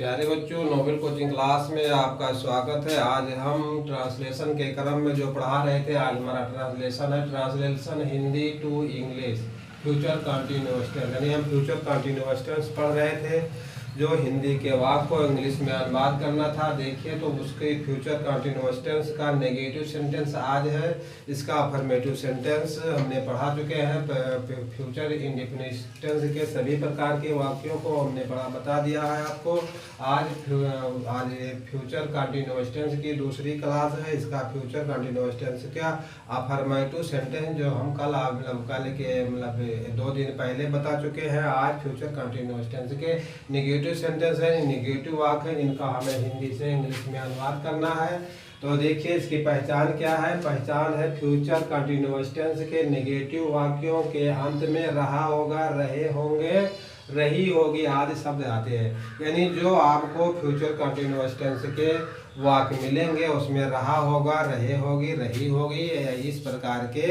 प्यारे बच्चों, Nobel coaching class में आपका स्वागत है। आज हम ट्रांसलेशन के क्रम में जो पढ़ा रहे थे, आज हमारा ट्रांसलेशन है translation Hindi to English future continuous tense, यानी हम फ्यूचर कंटिन्यूअस टेंस पढ़ रहे थे जो हिंदी के वाक्य को इंग्लिश में अनुवाद करना था। देखिए तो उसके फ्यूचर कंटिन्यूअस टेंस का नेगेटिव सेंटेंस आज है, इसका अफर्मेटिव सेंटेंस हमने पढ़ा चुके हैं। फ्यूचर इंडेफिनिट टेंस के सभी प्रकार के वाक्यों को हमने बता दिया है आपको। आज फ्यूचर कंटिन्यूअस टेंस की दूसरी क्लास है। इसका फ्यूचर कंटिन्यूअस टेंस क्या अफर्मेटिव सेंटेंस जो हम कल कल के 2 दिन पहले बता चुके हैं। आज फ्यूचर कंटिन्यूअस टेंस के नेगेटिव सेंटेंस है, नेगेटिव वाक्य है, इनका हमें हिंदी से इंग्लिश में अनुवाद करना है। तो देखिए इसकी पहचान क्या है। पहचान है फ्यूचर कंटिन्यूअस टेंस के नेगेटिव वाक्यों के अंत में रहा होगा, रहे होंगे, रही होगी आदि शब्द आते हैं। यानी जो आपको फ्यूचर कंटिन्यूअस टेंस के वाक्य मिलेंगे उसमें रहा होगा, रहे होगी, रही होगी, इस प्रकार के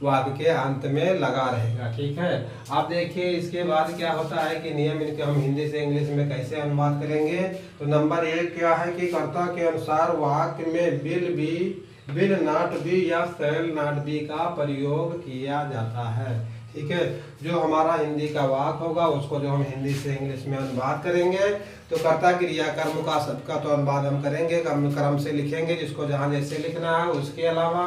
वाक्य के अंत में लगा रहेगा। ठीक है। अब देखिए इसके बाद क्या होता है कि नियम इनके हम हिंदी से इंग्लिश में कैसे अनुवाद करेंगे। तो नंबर 1 क्या है कि कर्ता के अनुसार वाक्य में विल नॉट बी या शैल नॉट बी का प्रयोग किया जाता है। ठीक है। जो हमारा हिंदी का वाक्य होगा उसको जो हम हिंदी से इंग्लिश में अनुवाद करेंगे तो कर्ता क्रिया कर्म का सबका तो अनुवाद हम करेंगे, क्रम से लिखेंगे जिसको जहाँ जैसे लिखना है। उसके अलावा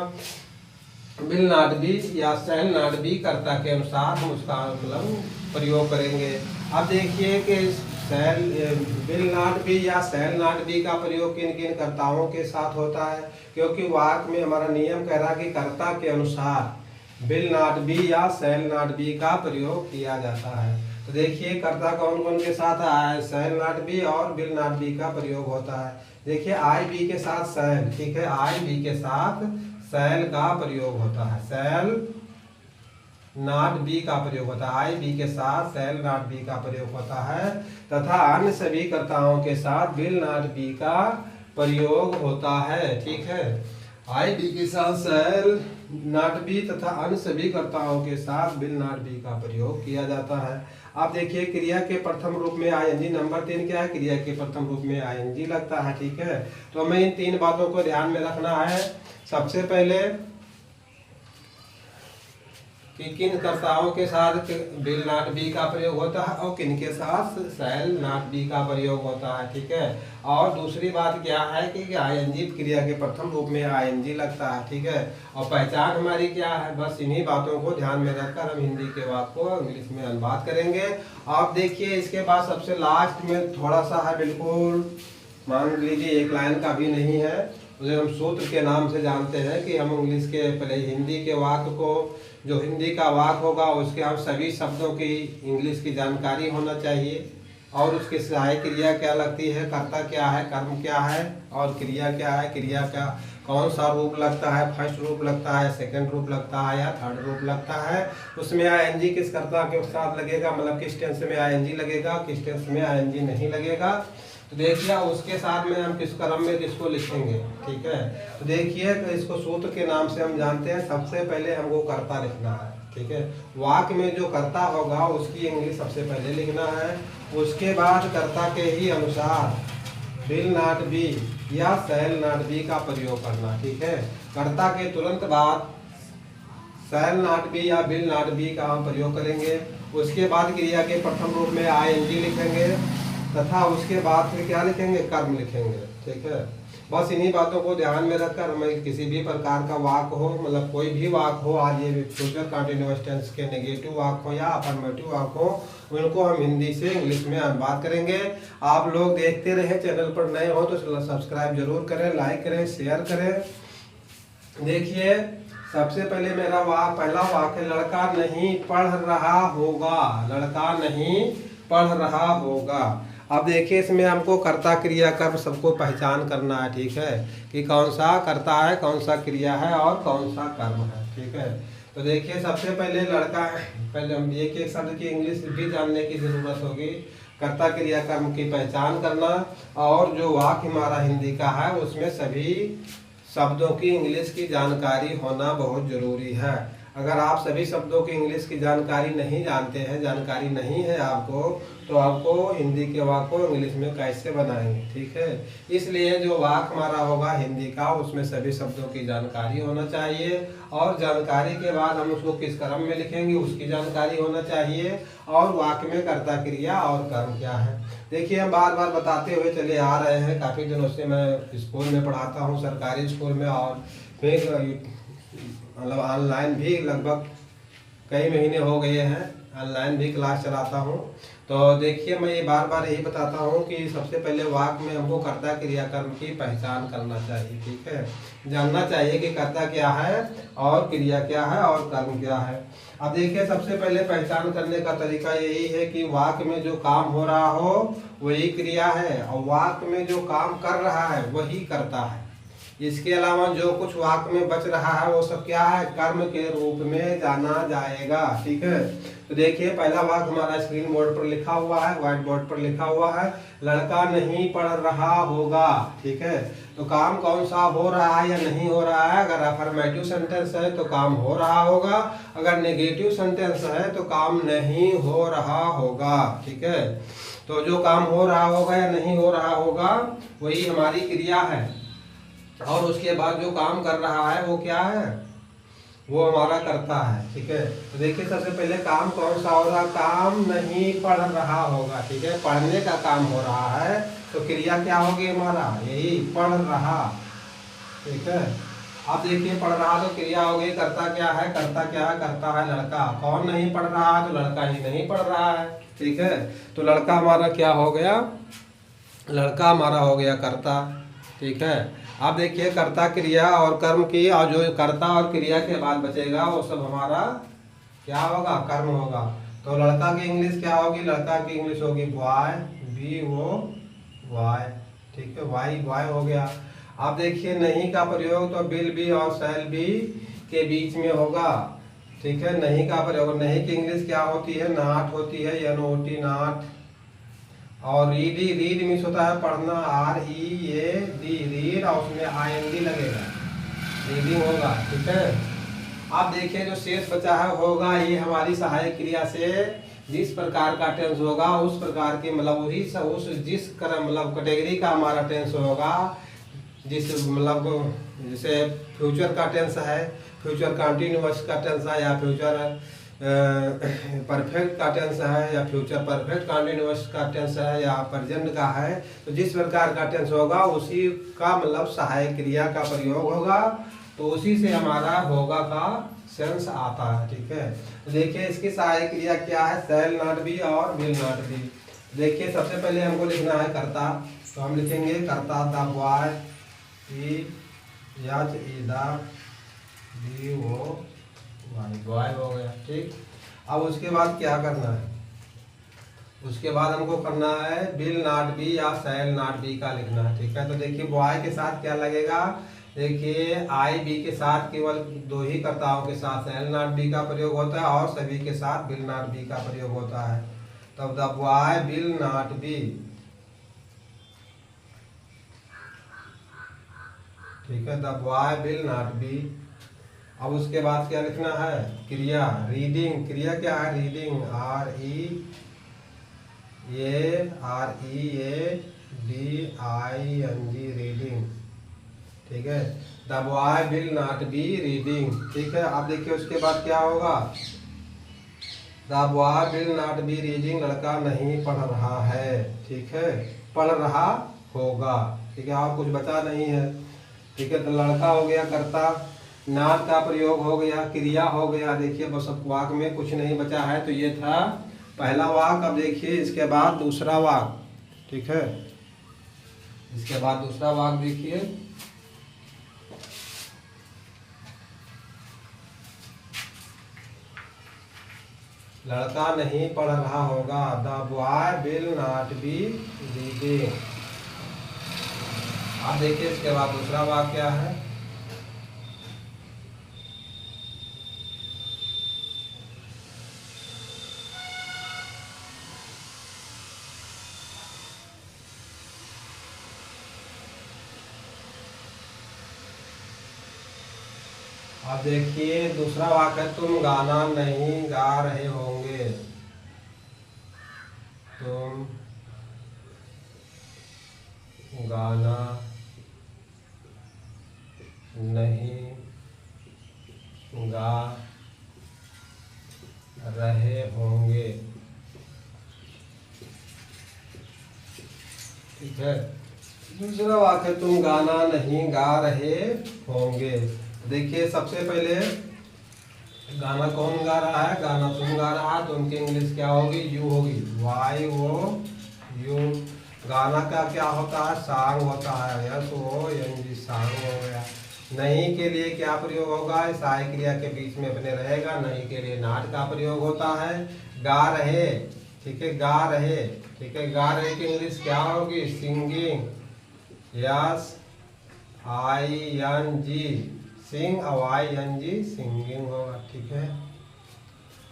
विल नॉट बी या शैल नॉट बी कर्ता के अनुसार हम उसका मतलब प्रयोग करेंगे। अब देखिए कि विल नॉट बी या शैल नॉट बी का प्रयोग किन किन कर्ताओं के साथ होता है, क्योंकि वाक्य में हमारा नियम कह रहा है कि कर्ता के अनुसार विल नॉट बी या शैल नॉट बी का प्रयोग किया जाता है। तो देखिए कर्ता कौन कौन के साथ है, शैल नॉट बी और विल नॉट बी का प्रयोग होता है। देखिए आई बी के साथ शैल, ठीक है, आई बी के साथ शैल का प्रयोग होता है, शैल नॉट बी का प्रयोग होता है। आई बी के साथ शैल नॉट बी का प्रयोग होता है तथा अन्य सभी कर्ताओं के साथ विल नॉट बी का प्रयोग होता है। ठीक है। आई बी के साथ शैल नॉट बी तथा अन्य सभी कर्ताओं के साथ विल नॉट बी का प्रयोग किया जाता है। आप देखिए क्रिया के प्रथम रूप में आईएनजी। नंबर 3 क्या है, क्रिया के प्रथम रूप में आईएनजी लगता है। ठीक है। तो हमें इन 3 बातों को ध्यान में रखना है। सबसे पहले कि किन कर्ताओं के साथ विल नॉट बी का प्रयोग होता है और किन के साथ शैल नॉट बी का प्रयोग होता है। ठीक है। और दूसरी बात क्या है कि आईएनजी क्रिया के प्रथम रूप में आईएनजी लगता है। ठीक है। और पहचान हमारी क्या है, बस इन्हीं बातों को ध्यान में रखकर हम हिंदी के वाक्य को इंग्लिश में अनुवाद करेंगे। आप देखिए इसके बाद सबसे लास्ट में थोड़ा सा है, बिल्कुल मान लीजिए 1 लाइन का भी नहीं है, उसे हम सूत्र के नाम से जानते हैं कि हम इंग्लिश के पहले हिंदी के वाक्य को, जो हिंदी का वाक्य होगा उसके हम सभी शब्दों की इंग्लिश की जानकारी होना चाहिए और उसकी सहायक क्रिया क्या लगती है, कर्ता क्या है, कर्म क्या है और क्रिया क्या है, क्रिया का कौन सा रूप लगता है, फर्स्ट रूप लगता है, सेकंड रूप लगता है या थर्ड रूप लगता है। उसमें आईएनजी किस कर्ता के साथ लगेगा, मतलब किस टेंस में आईएनजी लगेगा, किस टेंस में आईएनजी नहीं लगेगा। तो देखिए उसके साथ में हम किस क्रम में किसको लिखेंगे। ठीक है। तो देखिए तो इसको सूत्र के नाम से हम जानते हैं। सबसे पहले हमको कर्ता लिखना है। ठीक है। वाक्य में जो कर्ता होगा उसकी इंग्लिश सबसे पहले लिखना है। उसके बाद कर्ता के ही अनुसार विल नॉट बी या शैल नॉट बी का प्रयोग करना। ठीक है। कर्ता के तुरंत बाद शैल नॉट बी या विल नॉट बी का हम प्रयोग करेंगे। उसके बाद क्रिया के प्रथम रूप में आईएनजी लिखेंगे तथा उसके बाद फिर क्या लिखेंगे, कर्म लिखेंगे। ठीक है। बस इन्हीं बातों को ध्यान में रखकर हमें किसी भी प्रकार का वाक्य हो, मतलब कोई भी वाक्य हो, आज ये फ्यूचर कंटिन्यूअस टेंस के नेगेटिव वाक्य हो या अफर्मेटिव वाक्य हो, उनको हम हिंदी से इंग्लिश में अनुवाद करेंगे। आप लोग देखते रहे, चैनल पर नए हो तो सब्सक्राइब जरूर करें, लाइक करें, शेयर करें। देखिए सबसे पहले मेरा पहला वाक्य, लड़का नहीं पढ़ रहा होगा, लड़का नहीं पढ़ रहा होगा। अब देखिए इसमें हमको कर्ता क्रिया कर्म सबको पहचान करना है। ठीक है। कि कौन सा कर्ता है, कौन सा क्रिया है और कौन सा कर्म है। ठीक है। तो देखिए सबसे पहले लड़का है, पहले हम एक शब्द की इंग्लिश भी जानने की जरूरत होगी। कर्ता क्रिया कर्म की पहचान करना और जो वाक्य हमारा हिंदी का है उसमें सभी शब्दों की इंग्लिश की जानकारी होना बहुत जरूरी है। अगर आप सभी शब्दों की इंग्लिश की जानकारी नहीं जानते हैं, जानकारी नहीं है आपको, तो आपको हिंदी के वाक्य को इंग्लिश में कैसे बनाएंगे, ठीक है। इसलिए जो वाक्य हमारा होगा हिंदी का, उसमें सभी शब्दों की जानकारी होना चाहिए, और जानकारी के बाद हम उसको किस क्रम में लिखेंगे उसकी जानकारी होना चाहिए, और वाक्य में कर्ता, क्रिया और कर्म क्या है। देखिए, हम बार बार बताते हुए चले आ रहे हैं, काफ़ी दिनों से मैं स्कूल में पढ़ाता हूँ, सरकारी स्कूल में, और फिर मतलब ऑनलाइन भी लगभग कई महीने हो गए हैं, ऑनलाइन भी क्लास चलाता हूँ। तो देखिए, मैं ये बार बार यही बताता हूँ कि सबसे पहले वाक्य में हमको कर्ता, क्रिया, कर्म की पहचान करना चाहिए, ठीक है। जानना चाहिए कि कर्ता क्या है और क्रिया क्या है और कर्म क्या है। अब देखिए, सबसे पहले पहचान करने का तरीका यही है कि वाक्य में जो काम हो रहा हो वही क्रिया है, और वाक्य में जो काम कर रहा है वही कर्ता है। इसके अलावा जो कुछ वाक्य में बच रहा है वो सब क्या है, कर्म के रूप में जाना जाएगा, ठीक है। तो देखिए, पहला वाक्य हमारा स्क्रीन बोर्ड पर लिखा हुआ है, व्हाइट बोर्ड पर लिखा हुआ है, लड़का नहीं पढ़ रहा होगा, ठीक है। तो काम कौन सा हो रहा है या नहीं हो रहा है। अगर अफर्मेटिव सेंटेंस है तो काम हो रहा होगा, अगर नेगेटिव सेंटेंस है तो काम नहीं हो रहा होगा, ठीक है। तो जो काम हो रहा होगा या नहीं हो रहा होगा वही हमारी क्रिया है, और उसके बाद जो काम कर रहा है वो क्या है, वो हमारा कर्ता है, ठीक है। तो देखिए, सबसे पहले काम कौन सा होगा, काम नहीं पढ़ रहा होगा, ठीक है, पढ़ने का काम हो रहा है, तो क्रिया क्या होगी हमारा, यही पढ़ रहा, ठीक है। अब देखिए, पढ़ रहा तो क्रिया होगी, कर्ता क्या है, कर्ता क्या है, कर्ता है लड़का। कौन नहीं पढ़ रहा है, तो लड़का ही नहीं पढ़ रहा है, ठीक है। तो लड़का हमारा क्या हो गया, लड़का हमारा हो गया कर्ता, ठीक है। अब देखिए, कर्ता, क्रिया और कर्म की, और जो कर्ता और क्रिया के बाद बचेगा वो सब हमारा क्या होगा, कर्म होगा। तो लड़का की इंग्लिश क्या होगी, लड़का की इंग्लिश होगी बॉय, BOY, ठीक है, वाई बॉय हो गया। अब देखिए, नहीं का प्रयोग तो विल बी और शैल बी के बीच में होगा, ठीक है। नहीं का प्रयोग, नहीं की इंग्लिश क्या होती है, नॉट होती है, NOT नॉट। और रीड मीन्स होता है पढ़ना, READ रीड, और उसमें ING लगेगा, रीडिंग होगा, ठीक है। अब देखिए, जो शेष बचा है होगा, ये हमारी सहायक क्रिया से जिस प्रकार का टेंस होगा उस प्रकार की, मतलब वही उस जिस क्रम मतलब कैटेगरी का हमारा टेंस होगा, जिस मतलब जैसे फ्यूचर का टेंस है, फ्यूचर कंटिन्यूअस का टेंस है, या फ्यूचर परफेक्ट का टेंस है, या फ्यूचर परफेक्ट कंटिन्यूअस का टेंस है, या प्रेजेंट का है, तो जिस प्रकार का टेंस होगा उसी का मतलब सहायक क्रिया का प्रयोग होगा, तो उसी से हमारा होगा का सेंस आता है, ठीक है। तो देखिए, इसकी सहायक क्रिया क्या है, शैल नॉट बी और विल नॉट बी। देखिए, सबसे पहले हमको लिखना है कर्ता, तो हम लिखेंगे कर्ता, द बॉय, बॉय हो गया, ठीक। अब उसके बाद क्या करना है, उसके बाद हमको करना है विल नॉट बी या शैल नॉट बी का लिखना है, ठीक है। तो देखिए, बॉय के साथ क्या लगेगा, देखिए IB के साथ केवल दो ही कर्ताओं के साथ शैल नॉट बी का प्रयोग होता है, और सभी के साथ विल नॉट बी का प्रयोग होता है। तब the boy will not be, ठीक है, the boy will not be. अब उसके बाद क्या लिखना है, क्रिया, रीडिंग, क्रिया क्या है, रीडिंग, READING रीडिंग, ठीक है। The boy will not be reading, ठीक है। अब देखिए, उसके बाद क्या होगा, the boy will not be reading, लड़का नहीं पढ़ रहा है, ठीक है, पढ़ रहा होगा, ठीक है, और कुछ बचा नहीं है, ठीक है। तो लड़का हो गया कर्ता, नॉट का प्रयोग हो गया, क्रिया हो गया। देखिए, बस अब वाक्य में कुछ नहीं बचा है, तो ये था पहला वाक्य। अब देखिए, इसके बाद दूसरा वाक्य, ठीक है, इसके बाद दूसरा वाक्य देखिए, लड़का नहीं पढ़ रहा होगा, the boy will not be reading. अब देखिए, इसके बाद दूसरा वाक्य क्या है, अब देखिए दूसरा वाक्य, तुम गाना नहीं गा रहे होंगे। तुम गाना नहीं गा रहे होंगे। ठीक है। दूसरा वाक्य, तुम गाना नहीं गा रहे होंगे। देखिए सबसे पहले गाना कौन गा रहा है, गाना तुम गा रहा है, तो उनकी इंग्लिश क्या होगी, यू होगी। वाई वो यू। गाना का क्या होता है, सॉन्ग होता है, S O N G, song हो गया। नहीं के लिए क्या प्रयोग होगा, सहाय क्रिया के बीच में अपने रहेगा। नहीं के लिए नॉट का प्रयोग होता है। गा रहे, ठीक है, गा रहे, ठीक है, गा रहे की इंग्लिश क्या होगी, singing, yes I N G, sing, I N G, singing होगा। ठीक है।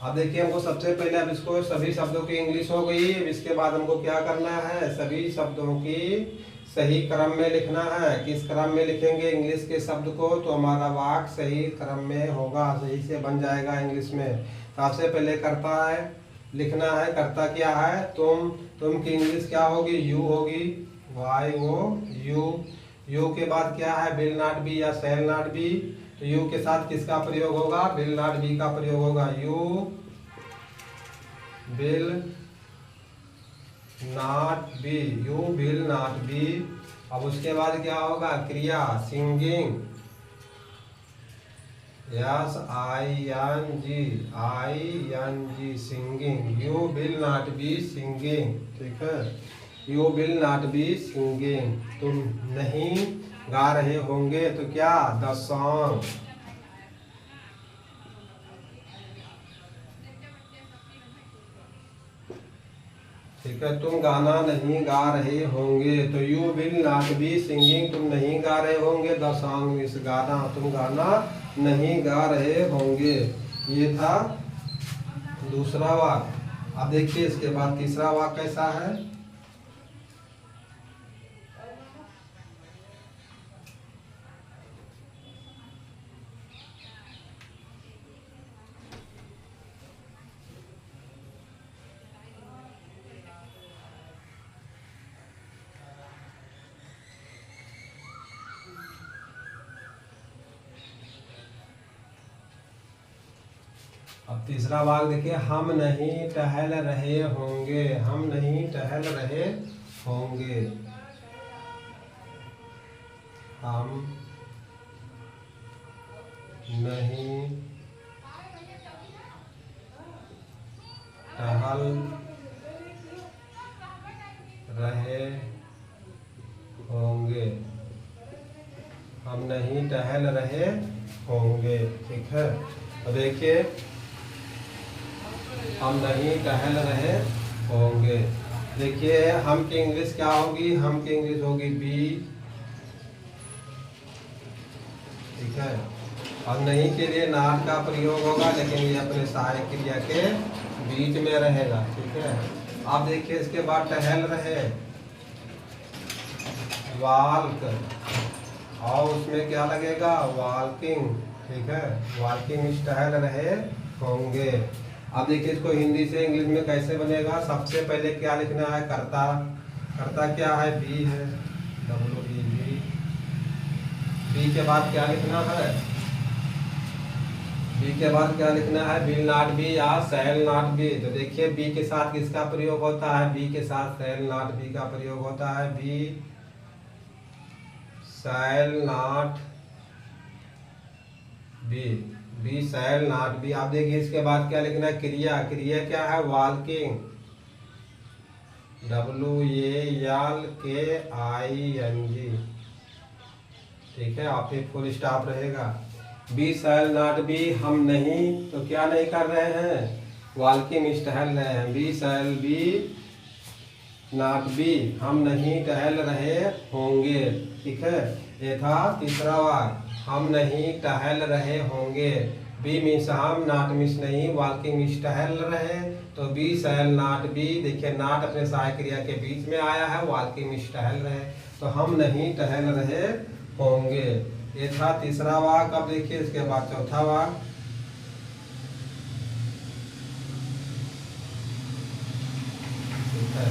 अब देखिए हमको सबसे पहले, अब इसको सभी शब्दों की इंग्लिश हो गई। अब इसके बाद हमको क्या करना है, सभी शब्दों की सही क्रम में लिखना है। किस क्रम में लिखेंगे इंग्लिश के शब्द को, तो हमारा वाक्य सही क्रम में होगा, सही से बन जाएगा इंग्लिश में। सबसे पहले करता है लिखना है, करता क्या है, तुम की इंग्लिश क्या होगी, यू होगी, वाई वो यू। यू के बाद क्या है, विल नॉट बी या शैल नॉट बी। तो यू के साथ किसका प्रयोग होगा, विल नॉट बी का प्रयोग होगा। You will not be, you will not be. अब उसके बाद क्या होगा, क्रिया, singing, yes I N G, singing. You will not be singing. ठीक है, you will not be singing. तुम नहीं गा रहे होंगे, तो क्या, द सॉन्ग। ठीक है, तुम गाना नहीं गा रहे होंगे, तो you will not be singing, तुम नहीं गा रहे होंगे, द सॉन्ग इस गाना, तुम गाना नहीं गा रहे होंगे। ये था दूसरा वाक्य। अब देखिए इसके बाद तीसरा वाक्य कैसा है। अब तीसरा वाक्य देखिए, हम नहीं टहल रहे होंगे। हम नहीं टहल रहे होंगे। हम नहीं टहल रहे होंगे। हम नहीं टहल रहे होंगे। ठीक है, तो देखिए हम नहीं टहल रहे होंगे। देखिए हम की इंग्लिश क्या होगी, हम की इंग्लिश होगी बी। ठीक है, और नहीं के लिए नॉट का प्रयोग होगा, लेकिन ये अपने सहायक क्रिया के बीच में रहेगा। ठीक है, आप देखिए इसके बाद टहल रहे, वॉक, और उसमें क्या लगेगा, वॉकिंग। ठीक है, वॉकिंग टहल रहे होंगे। अब देखिए इसको हिंदी से इंग्लिश में कैसे बनेगा। सबसे पहले क्या लिखना है, कर्ता। कर्ता क्या है, बी है, WEB। बी के बाद क्या लिखना है, बी के बाद क्या लिखना है, विल नॉट बी या शैल नॉट बी। तो देखिए बी के साथ किसका प्रयोग होता है, बी के साथ शैल नॉट बी का प्रयोग होता है। Be shall not be, be shall not be. आप देखिए इसके बाद क्या लिखना है, क्रिया। क्रिया क्या है, वॉकिंग, WALKING। ठीक है, आप फिर फुल स्टॉप रहेगा। बी शैल नॉट बी, हम नहीं, तो क्या नहीं कर रहे हैं, वॉकिंग टहल रहे हैं। Be shall be not be, हम नहीं टहल रहे होंगे। ठीक है, ये था तीसरा वाक्य, हम नहीं टहल रहे होंगे। बी मीन्स हम, नॉट मीन्स नहीं, वॉकिंग मीन्स टहल रहे। तो बी शैल नॉट बी, देखिए नॉट अपने सहायक क्रिया के बीच में आया है, वॉकिंग मीन्स टहल रहे, तो हम नहीं टहल रहे होंगे। ये था तीसरा वाक्य। अब देखिए इसके बाद चौथा वाक्य। ठीक है,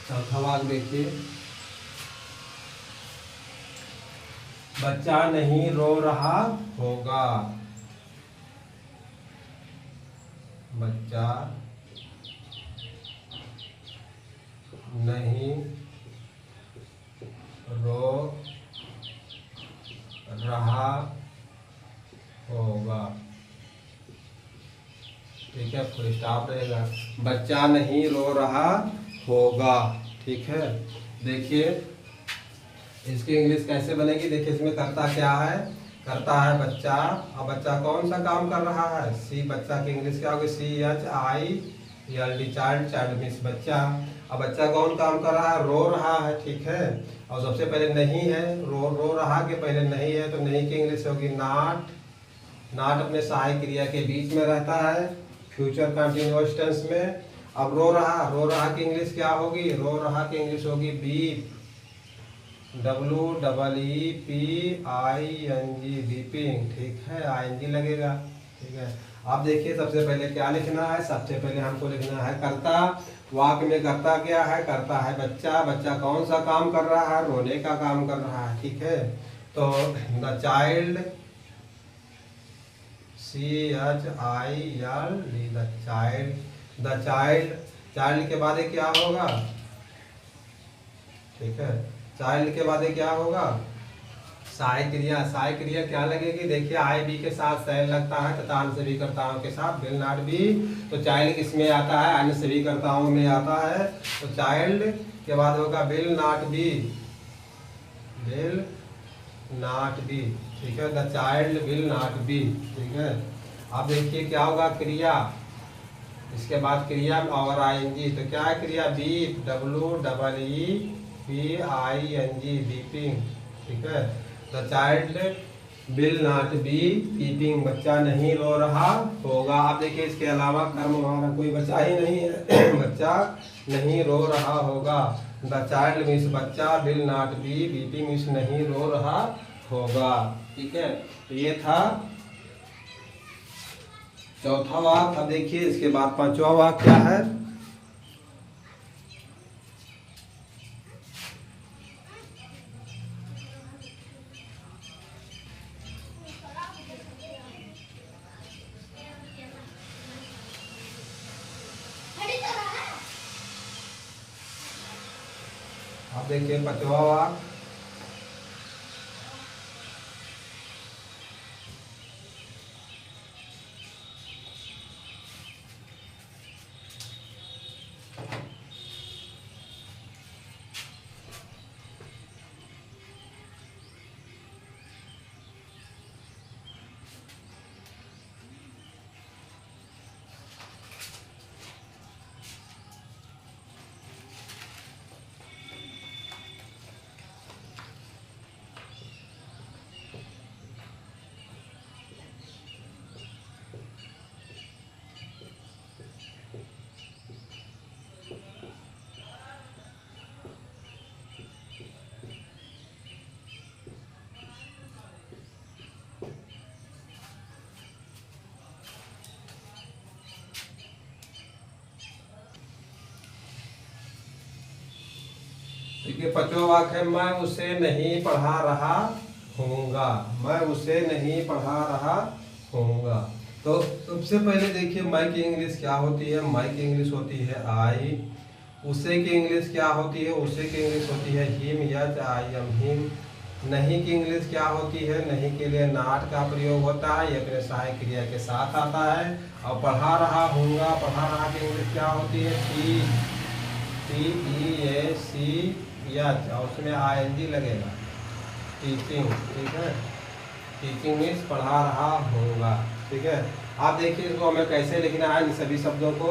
चौथा वाक्य देखिए, बच्चा नहीं रो रहा होगा। बच्चा नहीं रो रहा होगा। ठीक है, फुल स्टॉप रहेगा। बच्चा नहीं रो रहा होगा। ठीक है, देखिए इसकी इंग्लिश कैसे बनेगी। देखिए इसमें करता क्या है, करता है बच्चा। अब बच्चा कौन सा काम कर रहा है, सी। बच्चा की इंग्लिश क्या होगी, CHILD, चाइल्ड। चाइल्ड मीन्स बच्चा। अब बच्चा कौन काम कर रहा है, रो रहा है। ठीक है, और सबसे पहले नहीं है, रो रहा के पहले नहीं है, तो नहीं की इंग्लिश होगी नॉट। नॉट अपने सहायक क्रिया के बीच में रहता है फ्यूचर कंटिन्यूअस टेंस में। अब रो रहा की इंग्लिश क्या होगी, रो रहा की इंग्लिश होगी बीप। WEEPING, beeping. ठीक है, ING लगेगा। ठीक है, अब देखिए सबसे पहले क्या लिखना है, सबसे पहले हमको लिखना है कर्ता। वाक्य में कर्ता क्या है, कर्ता है बच्चा। बच्चा कौन सा काम कर रहा है, रोने का काम कर रहा है। ठीक है, तो the child, CHILD, the child. The child, child के बाद क्या होगा, ठीक है, चाइल्ड के बाद क्या होगा, सहायक क्रिया। सहायक क्रिया क्या लगेगी, देखिए आई बी के साथ सैल लगता है तथा अन्य सभी कर्ताओं के साथ विल नॉट बी। तो चाइल्ड किसमें आता है, अन्य सभी कर्ताओं में आता है। तो चाइल्ड के बाद होगा will not B, will not be. ठीक है, the child will not be. ठीक है, अब देखिए क्या होगा क्रिया, इसके बाद क्रिया और ING। तो क्या है क्रिया, बीप, WEEPING, बीपिंग। ठीक है, the child will not B keeping, बच्चा नहीं रो रहा होगा। अब देखिए इसके अलावा कर्म हमारा कोई बचा ही नहीं है। बच्चा नहीं रो रहा होगा। द चाइल्ड मीन्स बच्चा, will not B, beeping means नहीं रो रहा होगा। ठीक है, तो ये था चौथा वाक्य। अब देखिए इसके बाद पांचवा वाक्य क्या है, अब देखिए पांचवा वाक्य। देखिए पांचवा वाक्य है, मैं उसे नहीं पढ़ा रहा हूँगा। मैं उसे नहीं पढ़ा रहा हूँगा। तो सबसे पहले देखिए मैं की इंग्लिश क्या होती है, मैं की इंग्लिश होती है आई। उसे की इंग्लिश क्या होती है, उसे की इंग्लिश होती है हिम, HIM, हिम। नहीं की इंग्लिश क्या होती है, नहीं के लिए नॉट का प्रयोग होता है, ये अपने सहायक क्रिया के साथ आता है। और पढ़ा रहा हूँगा, पढ़ा रहा की इंग्लिश क्या होती है, TEACH, और उसमें ING लगेगा, टीचिंग। ठीक है, टीचिंग मीन्स पढ़ा रहा होगा। ठीक है, आप देखिए इसको हमें कैसे लिखना है इन सभी शब्दों को।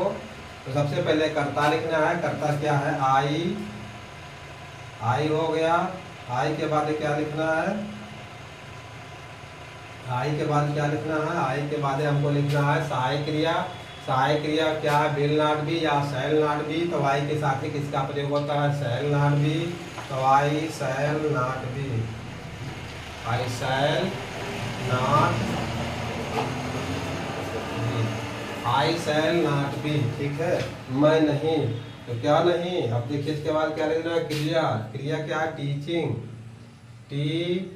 तो सबसे पहले कर्ता लिखना है। कर्ता क्या है, आई हो गया। आई के बाद क्या लिखना है, आई के बाद क्या लिखना है, आई के बाद हमको लिखना है सहायक क्रिया। सहायक क्रिया क्या है, विल नॉट बी या शैल नॉट बी। तो आई के साथ ही किसका प्रयोग होता है, शैल नॉट बी। तो I shall not be, I shall not be, I shall not be, ठीक है, मैं नहीं। तो क्या नहीं, अब देखिए इसके बाद क्या लिखना है, क्रिया। क्रिया क्या है, teaching, TEACHING,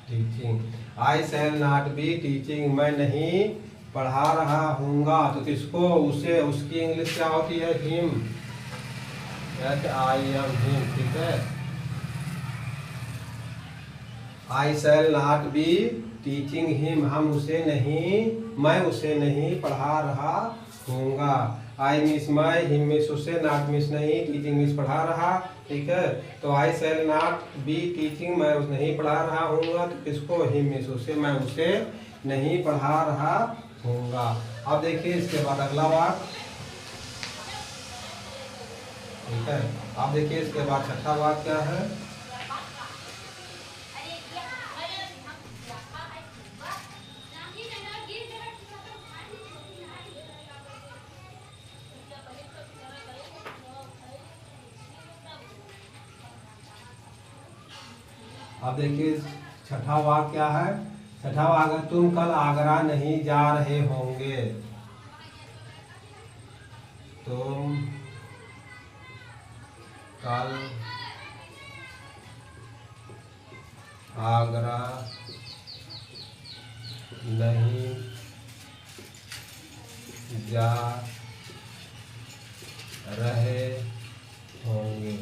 teaching. I shall not be teaching, मैं नहीं पढ़ा रहा हूँगा। तो किसको, उसे, उसकी इंग्लिश क्या होती है, हिम, HIM, हिम, ठीक है। I shall not be teaching him, हम उसे नहीं, मैं उसे नहीं पढ़ा रहा हूँगा। आई मिस मैं, हिम मिस उसे, नॉट मिस नहीं, टीचिंग मिस पढ़ा रहा, ठीक है। तो I shall not be teaching, मैं उसे नहीं पढ़ा रहा हूँगा। तो किसको, हिम मिस उसे, मैं उसे नहीं पढ़ा रहा हूँगा। अब देखिए इसके बाद अगला वाक्य, ठीक है। अब देखिए इसके बाद छठा वाक्य क्या है, अब देखिए छठा वाक्य क्या है। छठा वाक्य, तुम कल आगरा नहीं जा रहे होंगे। तुम कल आगरा नहीं जा रहे होंगे।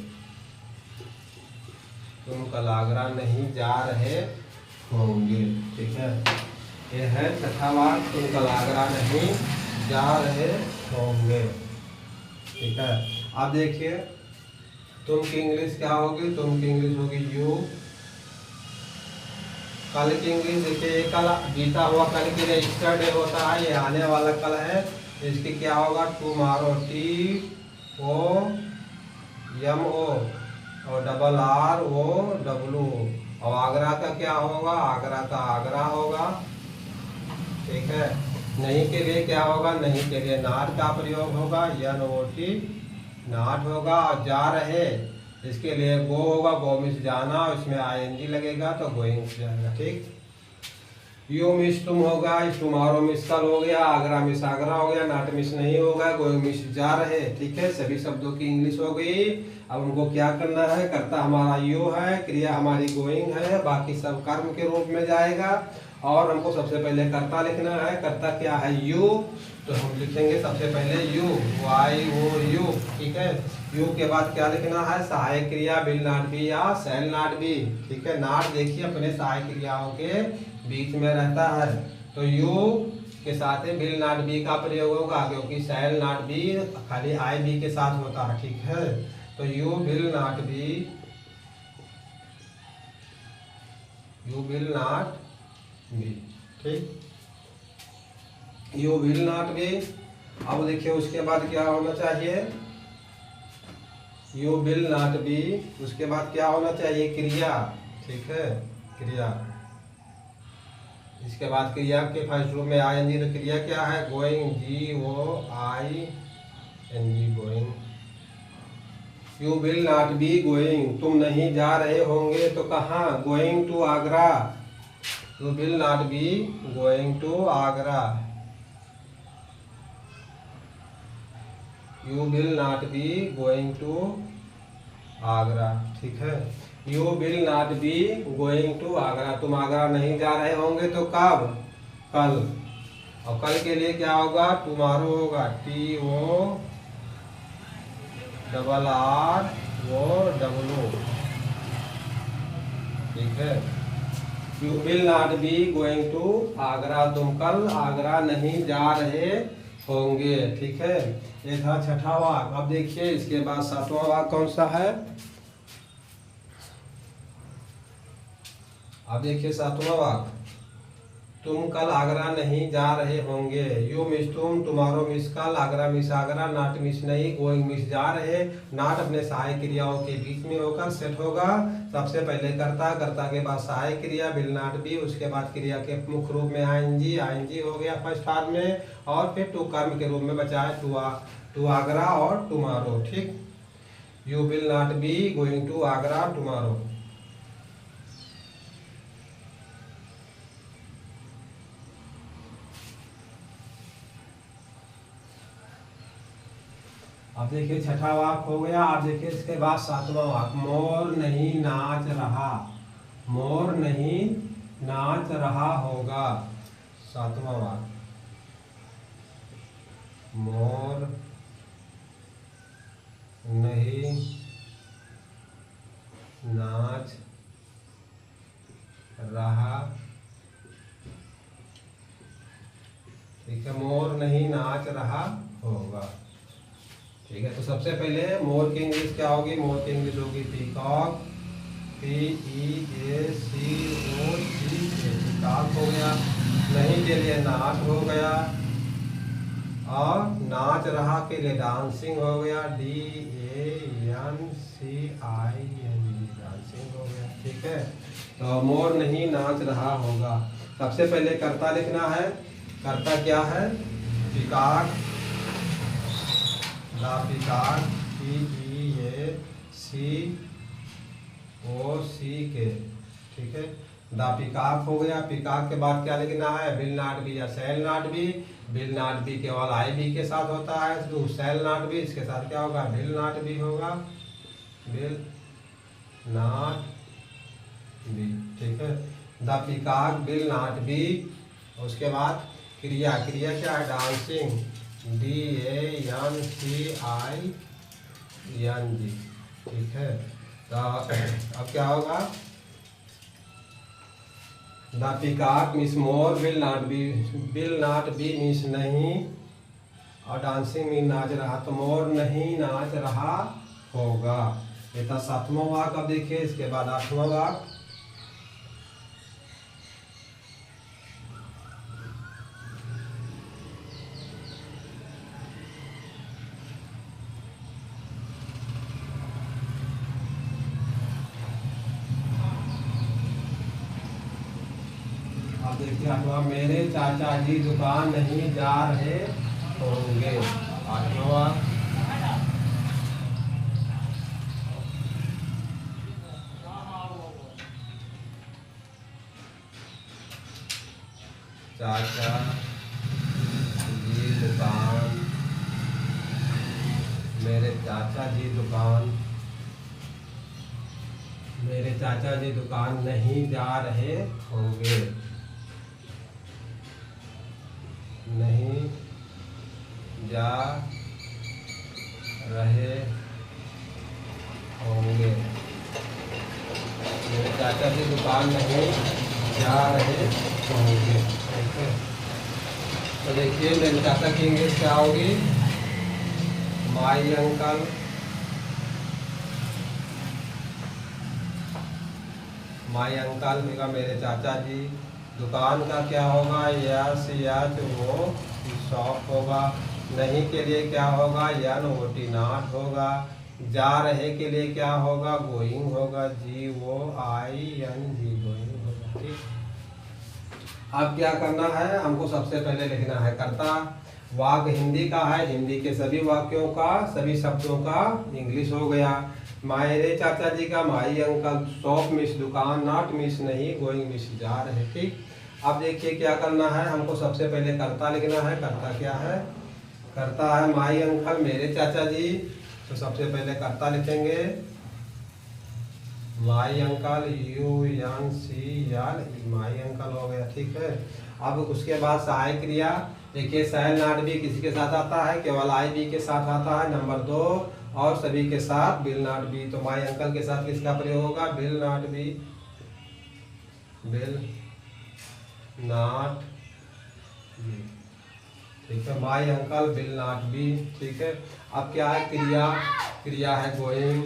तुम कल आगरा नहीं जा रहे होंगे, ठीक है। ये है छठा वाक्य, तुम कल आगरा नहीं जा रहे होंगे, ठीक है। अब देखिए तुम की इंग्लिश क्या होगी, तुम की इंग्लिश होगी यू। कल की इंग्लिश देखिए, कल बीता हुआ कल के लिए यस्टरडे होता है, ये आने वाला कल है, इसकी क्या होगा, टुमारो, TOMO और डबल ROW। और आगरा का क्या होगा, आगरा का आगरा होगा, ठीक है। नहीं के लिए क्या होगा, नहीं के लिए नॉट का प्रयोग होगा, NOT, नॉट होगा। और जा रहे, इसके लिए गो होगा, गो मिस जाना, और इसमें ING लगेगा तो गोइंग जाएगा, ठीक। यू मिस तुम होगा, टुमारो मिस कल हो गया, आगरा मिस आगरा हो गया, नॉट मिस नहीं होगा, गोइंग मिस जा रहे, ठीक है। सभी शब्दों की इंग्लिश हो गई। अब उनको क्या करना है, कर्ता हमारा यू है, क्रिया हमारी गोइंग है, बाकी सब कर्म के रूप में जाएगा। और हमको सबसे पहले कर्ता लिखना है, कर्ता क्या है, यू। तो हम लिखेंगे सबसे पहले यू, YOU, ठीक है। यू के बाद क्या लिखना है, सहायक क्रिया, विल नॉट बी या शैल नॉट बी, ठीक है। नॉट देखिए अपने सहायक क्रियाओं के बीच में रहता है, तो यू के साथ विल नॉट बी का प्रयोग होगा, क्योंकि शैल नॉट बी खाली IB के साथ होता है, ठीक है। तो you will not be, you will not be, ठीक, यू विल नॉट बी। अब देखिए उसके बाद क्या होना चाहिए, यू विल नॉट बी, उसके बाद क्या होना चाहिए, क्रिया, ठीक है, क्रिया। इसके बाद क्रिया के फर्स्ट रूप में ING, तो क्रिया क्या है, going, GOING, going. You will not be going, तुम नहीं जा रहे होंगे, तो कहाँ, going to Agra. You will not be going to Agra, you will not be going to Agra, ठीक है। You will not be going to Agra, तुम आगरा नहीं जा रहे होंगे, तो कब, कल। और कल के लिए क्या होगा, टुमारो होगा, TORROW, ठीक है। You will not be going to Agra, तुम कल आगरा नहीं जा रहे होंगे, ठीक है। ये था छठा वाक्य। अब देखिए इसके बाद सातवां वाक्य कौन सा है, अब देखिए सातवां वाक्य, तुम कल आगरा नहीं जा रहे होंगे। यू मिस तुम, tomorrow miss call, Agra miss Agra, not means नहीं, गोइंग मिस जा रहे। नॉट अपने सहायक क्रियाओं के बीच में होकर सेट होगा। सबसे पहले कर्ता, कर्ता के बाद सहायक क्रिया विल नॉट बी, उसके बाद क्रिया के मुख्य रूप में आईएनजी, आईएनजी हो गया फर्स्ट फॉर्म में, और फिर टू कर्म के रूप में बचा है टू आगरा और टुमारो। ठीक, you will not be going to Agra tomorrow. अब देखिए छठा वाक्य हो गया। अब देखिए इसके बाद सातवां वाक्य, मोर नहीं नाच रहा, मोर नहीं नाच रहा होगा। सातवां वाक्य, मोर नहीं नाच रहा, ठीक है, मोर नहीं नाच रहा होगा। ठीक है, तो सबसे पहले मोर की इंग्लिश क्या होगी? मोर की इंग्लिश होगी पीकॉक, PEACOC, पीकॉक हो गया। नहीं के लिए नाच हो गया, और नाच रहा के लिए डांसिंग हो गया, DANCING, डांसिंग हो गया। ठीक है, तो मोर नहीं नाच रहा होगा। सबसे पहले कर्ता लिखना है। कर्ता क्या है? पीकॉक, द पीकॉक, PEACOC के। ठीक है, द पीकॉक हो गया। पीकॉक के बाद क्या लिखना है? विल नॉट बी या शैल not B. Will not B केवल आई बी के साथ होता है, तो शैल नॉट बी इसके साथ क्या होगा? विल नॉट बी होगा, विल नॉट बी। ठीक है, the peacock will not B. उसके बाद क्रिया, क्रिया क्या है? Dancing, DANCING। ठीक है, तो अब क्या होगा? The peacock miss more will not B, will not B miss नहीं, और डांसिंग मीन नाच रहा, तो मोर नहीं नाच रहा होगा। ये था सातवां वाक्य। अब देखिए इसके बाद आठवां वाक्य, देखिए आठवां, मेरे चाचा जी दुकान नहीं जा रहे होंगे। आठवां, चाचा जी दुकान, मेरे चाचा जी दुकान, मेरे चाचा जी दुकान नहीं जा रहे होंगे, नहीं जा रहे होंगे। मेरे चाचा जी दुकान नहीं जा रहे होंगे। ठीक है, तो देखिए मेरे चाचा की इंग्लिश क्या होगी? माई अंकल, माई अंकल होगा मेरे चाचा जी। दुकान का क्या होगा? यस यच वो शॉप होगा। नहीं के लिए क्या होगा? यन ओ टी नॉट होगा। जा रहे के लिए क्या होगा? गोइंग होगा, GOING, गोइंग होगा। ठीक, अब क्या करना है? हमको सबसे पहले लिखना है कर्ता। वाक्य हिंदी का है, हिंदी के सभी वाक्यों का, सभी शब्दों का इंग्लिश हो गया। मेरे चाचा जी का माई अंकल, शॉप मिस दुकान, नॉट मिस नहीं, गोइंग मिस जा रहे। ठीक, अब देखिए क्या करना है? हमको सबसे पहले कर्ता लिखना है। कर्ता क्या है? कर्ता है माई अंकल, मेरे चाचा जी। तो सबसे पहले कर्ता लिखेंगे my uncle, UNCL, my uncle हो गया। ठीक है, अब उसके बाद सहायक क्रिया। देखिए शैल नॉट बी किसी के साथ आता है? केवल आई बी के साथ आता है। नंबर 2, और सभी के साथ विल नॉट बी। तो माई अंकल के साथ किसका प्रयोग होगा? Will not B, will not be. ठीक है, my uncle will not be. ठीक है, अब क्या है? क्रिया, क्रिया है गोइंग,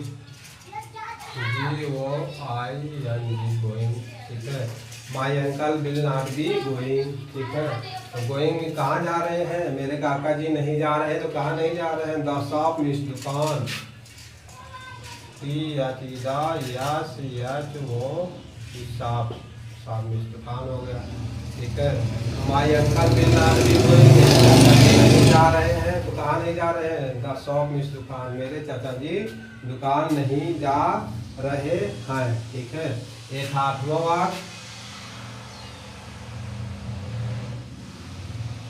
GOING, गोइंग। ठीक है, my uncle will not be going, ठीक है। तो गोइंग में कहाँ जा रहे हैं, मेरे काका जी नहीं जा रहे हैं, तो कहाँ नहीं जा रहे हैं, द शॉप मीन्स दुकान, वो शॉप, शॉप मीन्स दुकान हो गया, ठीक है। My uncle will not be going, नहीं जा रहे हैं, तो कहाँ नहीं जा रहे हैं, द शॉप मीन्स दुकान, मेरे चाचा जी दुकान नहीं जा रहे हैं, ठीक है। एक 8वां वाक्य,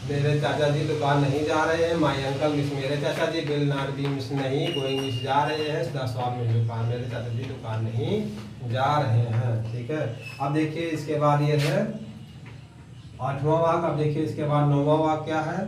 मेरे चाचा जी दुकान नहीं जा रहे हैं, माई अंकल मिस मेरे चाचा जी, विल नॉट बी मिस नहीं, गोइंग मिस जा रहे हैं, द शॉप में दुकान, मेरे चाचा जी दुकान नहीं जा रहे हैं, ठीक है। अब देखिए इसके बाद ये है 8वां वाक्य। अब देखिए इसके बाद 9वां वाक्य क्या है,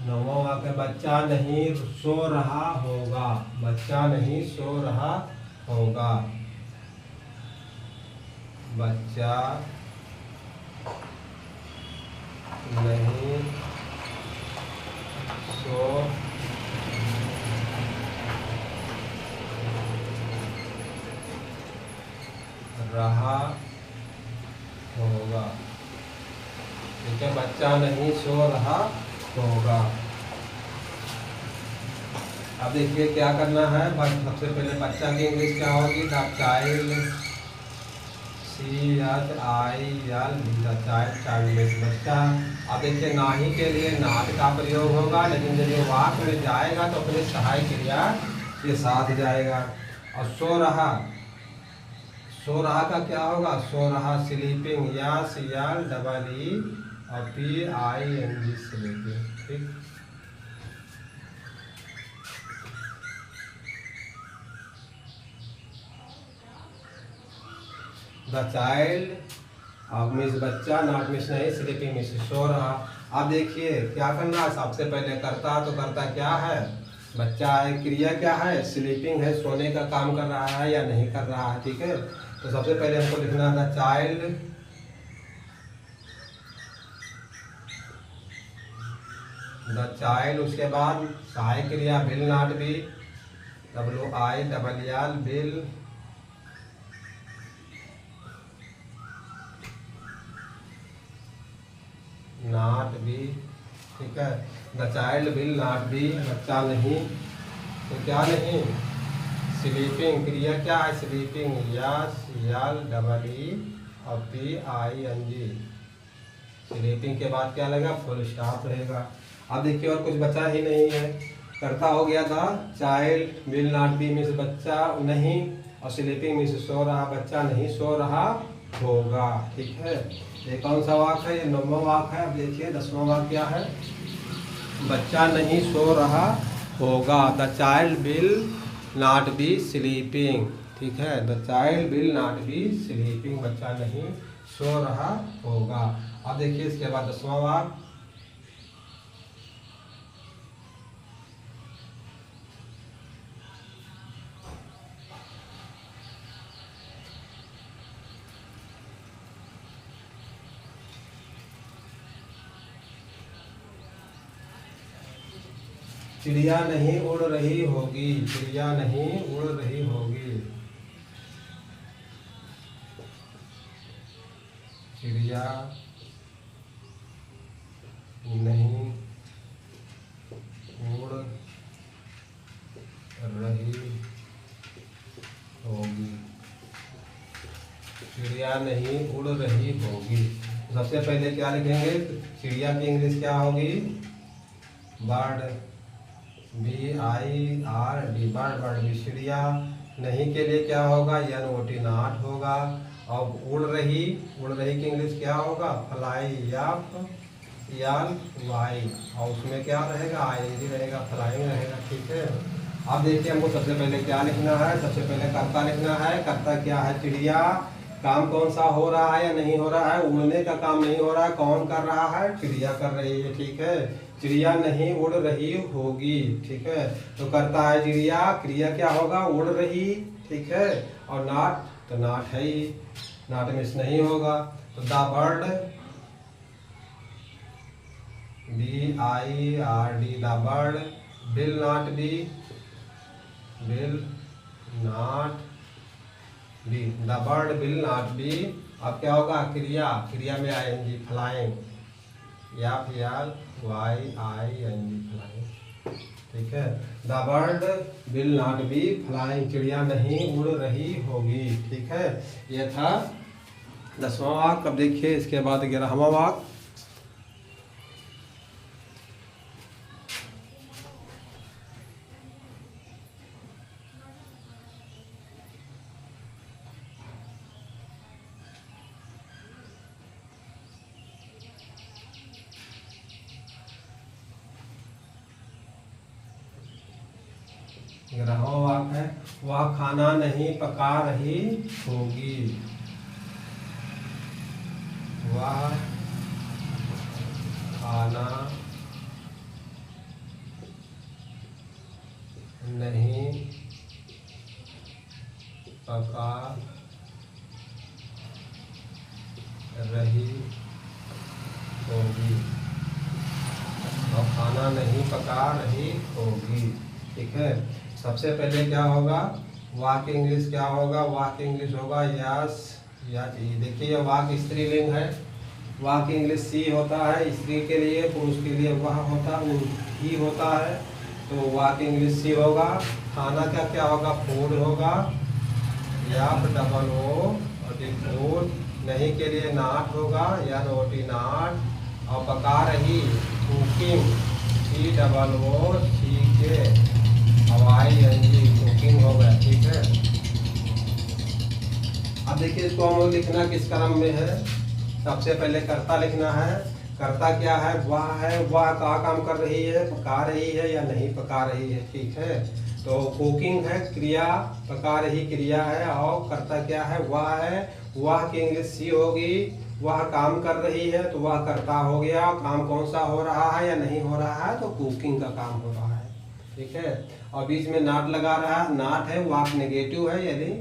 नौवां वाक्य, बच्चा नहीं सो रहा होगा, बच्चा नहीं सो रहा होगा, बच्चा नहीं सो रहा होगा, ठीक है, बच्चा नहीं सो रहा होगा। अब देखिए क्या करना है, सबसे पहले बच्चा की इंग्लिश क्या होगी, द चाइल्ड, चाइल्ड बच्चा। अब देखिए नाही के लिए नॉट का प्रयोग होगा, लेकिन जब ये वाक्य में जाएगा तो अपने सहायक क्रिया के साथ जाएगा। और सो रहा का क्या होगा, सो रहा स्लीपिंग, या सियाल डबल ई और PING स्लीपिंग, ठीक। द चाइल्ड, अब मिस बच्चा, नॉट मिस नहीं, स्लीपिंग मिस सो रहा। अब देखिए क्या करना है, सबसे पहले करता, तो करता क्या है, बच्चा है, क्रिया क्या है, स्लीपिंग है, सोने का काम कर रहा है या नहीं कर रहा है, ठीक है। तो सबसे पहले हमको लिखना था चाइल्ड, द चाइल्ड, उसके बाद सहायक क्रिया will not B, WILL will not be, ठीक है। The child will not B, बच्चा नहीं, तो क्या नहीं, स्लीपिंग, क्रिया क्या है, स्लीपिंग, या सियाल डबल ई और PING, स्लीपिंग के बाद क्या लगेगा, फुल स्टॉप रहेगा। अब देखिए और कुछ बचा ही नहीं है, करता हो गया था child will not B means बच्चा नहीं, और स्लीपिंग मीन्स सो रहा, बच्चा नहीं सो रहा होगा, ठीक है। ये कौन सा वाक्य है, ये 9वां वाक्य है। अब देखिए 10वां वाक्य क्या है, बच्चा नहीं सो रहा होगा, the child will not B sleeping, ठीक है, the child will not B sleeping, बच्चा नहीं सो रहा होगा। अब देखिए इसके बाद 10वां वाक्य, चिड़िया नहीं उड़ रही होगी, चिड़िया नहीं उड़ रही होगी, चिड़िया नहीं उड़ रही होगी, चिड़िया नहीं उड़ रही होगी। सबसे पहले क्या लिखेंगे, चिड़िया की इंग्लिश क्या होगी, बर्ड, BIRD, बर्ड, चिड़िया। नहीं के लिए क्या होगा, NOT नॉट होगा। और उड़ रही की इंग्लिश क्या होगा, फ्लाई, YAL, और उसमें क्या रहेगा, ING रहेगा, फ्लाइंग रहेगा, ठीक है। अब देखिए हमको सबसे पहले क्या लिखना है, सबसे पहले कर्ता लिखना है। कर्ता क्या है, चिड़िया, काम कौन सा हो रहा है या नहीं हो रहा है, उड़ने का काम नहीं हो रहा है, कौन कर रहा है, चिड़िया कर रही है, ठीक है। चिड़िया नहीं उड़ रही होगी। ठीक है, तो करता है चिड़िया, क्रिया क्या होगा, उड़ रही। ठीक है, और नॉट, तो नॉट है ही, नॉट मिस नहीं होगा। तो the bird, BIRD, the bird will not B, will not B, the bird will not be. अब क्या होगा, क्रिया, क्रिया में ING, फ्लाइंग, FLYING, फ्लाइंग। ठीक है, the bird will not be flying, चिड़िया नहीं उड़ रही होगी। ठीक है, ये था 10वां वाक्य। अब देखिए इसके बाद 11वां वाक्य। ग्रहों वाक्य है, वह खाना नहीं पका रही होगी, वह खाना नहीं पका रही होगी, वह खाना नहीं पका रही होगी। ठीक है, सबसे पहले क्या होगा, वाक्य इंग्लिश क्या होगा, वाक्य इंग्लिश होगा यस या जी। देखिए वाक्य स्त्रीलिंग है, वाक्य इंग्लिश सी होता है स्त्री के लिए, पुरुष के लिए वह होता है, ही होता है। तो वाक्य इंग्लिश सी होगा। खाना का क्या होगा, फूड होगा, या डबल ओ और फूड। नहीं के लिए नाट होगा, या नोटी नाट। और पका रही, कुकिंग, सी डबल ओ सी के ING, कुकिंग हो गया। ठीक है, अब देखिए इसको हम लिखना किस क्रम में है। सबसे पहले कर्ता लिखना है। कर्ता क्या है, वह का काम कर रही है, पका रही है या नहीं पका रही है। ठीक है, तो कुकिंग है क्रिया, पका रही क्रिया है, और कर्ता क्या है, वह है। वह की इंग्लिश सी होगी, वह काम कर रही है तो वह कर्ता हो गया। काम कौन सा हो रहा है या नहीं हो रहा है, तो कुकिंग का काम हो रहा है। ठीक है, और बीच में नॉट लगा रहा है, नॉट है, वाक्य नेगेटिव है, यदि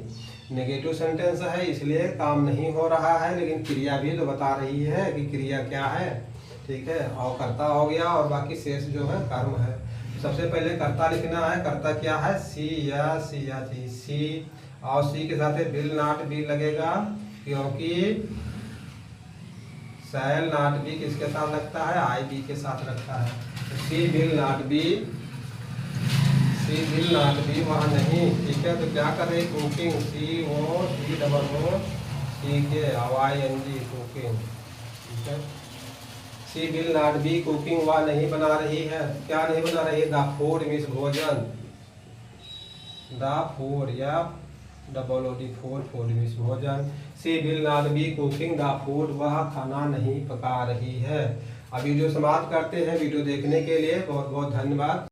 नेगेटिव सेंटेंस है इसलिए काम नहीं हो रहा है, लेकिन क्रिया भी तो बता रही है कि क्रिया क्या है। ठीक है, और कर्ता हो गया, और बाकी शेष जो है कर्म है। सबसे पहले कर्ता लिखना है। कर्ता क्या है, सी या जी, सी, और सी के साथ विल नॉट बी लगेगा, क्योंकि शैल नॉट बी किसके साथ लगता है, IB के साथ लगता है। तो she will not be, she will not be वहाँ नहीं। ठीक है, तो क्या कर रही, cooking, COC double O C के ING, कुकिंग। ठीक है, she will not be cooking, वह नहीं बना रही है। क्या नहीं बना रही है, द फूड मीन्स भोजन, द फूड, या डबल OD फूड मीन्स भोजन। She will not be cooking the food, वह खाना नहीं पका रही है। अब वीडियो समाप्त करते हैं। वीडियो देखने के लिए बहुत बहुत धन्यवाद।